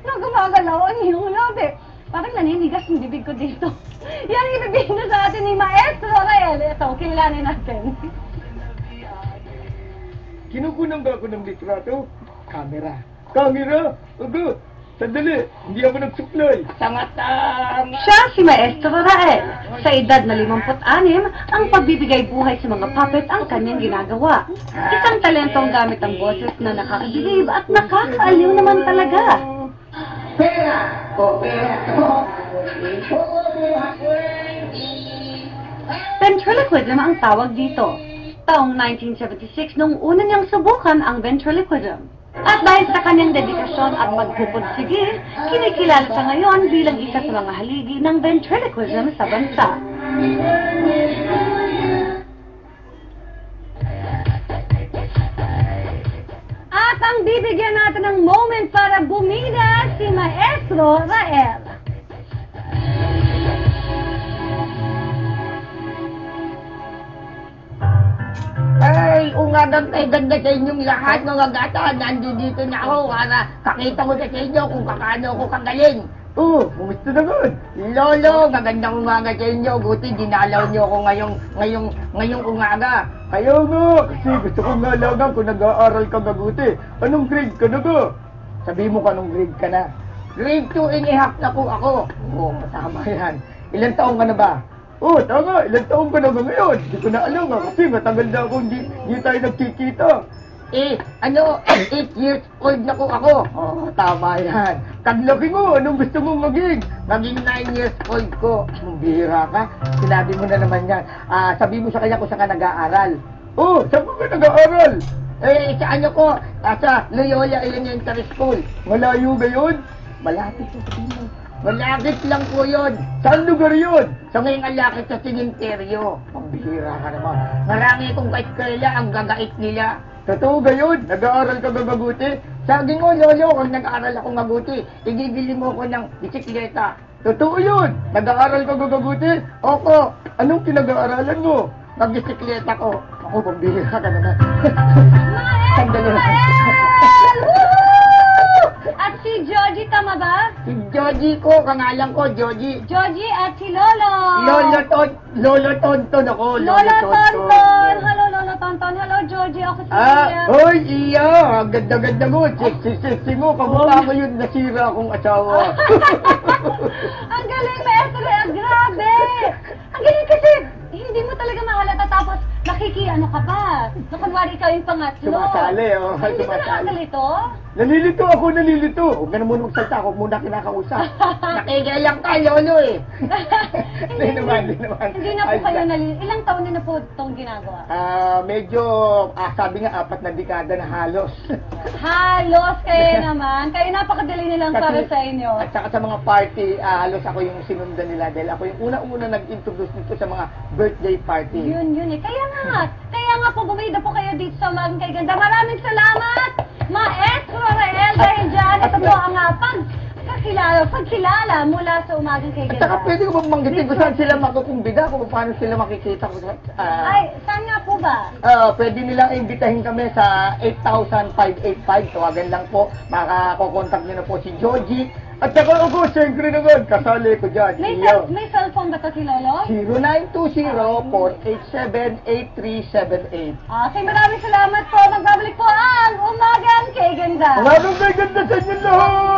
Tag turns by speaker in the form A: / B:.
A: nung gumagalaw ang iyong labi. Parang naninigas yung bibig ko dito. Yan ang ibibigay na sa atin ni Maestro Rael. Ito, kilalanin natin.
B: Kinukunan ba ako ng litrato? Camera. Camera? Ogo, sandali, hindi ako nagsuklay. Tanga-tanga.
A: Siya si Maestro Rael. Sa edad na 56, ang pagbibigay buhay sa mga puppet ang kanyang ginagawa. Isang talentong gamit ang boses na nakakabilib at nakakaaliw naman talaga.
B: Pera! O, pera!
A: Ventriloquism ang tawag dito. Taong 1976 nung una niyang subukan ang ventriloquism. At dahil sa kanyang dedikasyon at pagpupursige, kinikilala siya ngayon bilang isa sa mga haligi ng ventriloquism sa bansa. At ang bibigyan natin ng moment para bumida si Maestro Rael.
C: Ay, ungadang kay ganda sa inyong lahat ng agata. Nandito na ako para kakita ko sa inyo kung kakano ako kagaling.
B: Oh, kumusta naman?
C: Lolo, magandang umaga sa inyo. Buti dinalaw niyo ako ngayong umaga.
B: Ayaw nga, kasi gusto kong ngalagan kung nag-aaral ka mabuti. Anong grade ka na ba? Sabi mo ka anong grade ka na.
C: Grade 2 and a half na po ako.
B: Oo, tama yan. Ilan taong ka na ba? Oo, tama. Ilan taong ka na ba ngayon? Hindi ko na alam kasi matagal na ako hindi tayo nagkikita.
C: 8 years old na po ako.
B: Oo, tama yan. Taglaki mo, anong gusto mong maging?
C: Maging 9 years old ko.
B: Ang bihira ka. Sinabi mo na naman yan. Sabi mo sa kanya kung saan ka nag-aaral. Oo, saan ka nag-aaral?
C: Sa ano ko, sa Loyola Elementary School.
B: Malayo ba yun?
C: Malapit sa mo. Malapit lang po yun.
B: Saan lugar yun?
C: Sa ngayong alakit sa simenteryo.
B: Ang bihira ka naman.
C: Marami kong kahit kaila ang gagait nila.
B: Totoo ba yun? Nag-aaral ka ba mabuti?
C: Sabi mo, Lolo, kung nag-aaral ako mabuti, igibili mo ko ng bisikleta.
B: Totoo yun! Nag-aaral ka ba mabuti?
C: Opo,
B: Anong pinag-aaralan mo?
C: magbisikleta ko.
B: Ako, pambihira ka naman.
A: Maestro Rael! Woo! At si Joji, tama ba?
C: Si Joji ko, kangalan ko, Joji.
A: Joji at si Lolo.
C: Lolo Tonton ako,
A: Lolo Tonton. Hello, Lolo Tonton. Hello, Joji. Ako si Lolo.
B: Hoy, iya! Ang ganda-ganda mo. Sexy mo. Kamukha mo yun nasira akong asawa.
A: Ang galing, Maestro Rael. Grabe. Ang galing kasi hindi mo talaga mahalata tapos nakikiano ka pa. Na kunwari ikaw yung pangatlo.
B: Sumasali, oh.
A: Hindi ka
B: Sumasali.
A: nakakalito?
B: Nalilito ako, nalilito. Huwag ka na muna magsalita. Ako muna kinakausap.
C: Nakikilang ka, Lolo eh.
B: Hindi naman.
A: Hindi na po kayo nalilito. Ilang taon na po itong ginagawa?
B: Medyo, sabi nga, 4 na dekada na halos.
A: Halos kayo naman. Kayo napakadali nilang para sa inyo.
B: At saka sa mga party, halos ako yung sinundan nila dahil ako yung una-una nag-introduce dito sa mga birthday party.
A: Yun eh. Kaya nga po, bumida po kayo dito sa Umagang Kay Ganda. Maraming salamat, Maestro Rael. Dahil dyan, ito po ang pagkilala mula sa Umagang Kay
B: At
A: Ganda.
B: saka pwede ko bang manggitin kung saan sila makukumbida, kung paano sila makikita ko.
A: Ay, saan nga po ba?
B: Pwede nilang imbitahin kami sa 8,585. Tawagan lang po. Makakokontak nyo na po si Joji. At saka ako, siyempre naman, kasali ko dyan.
A: May cellphone ba to si Lolo?
B: 0920-487-8378.
A: Okay, maraming salamat po. Magbabalik po ang Umagang Kay Ganda.
B: Maraming may ganda sa inyo lahat!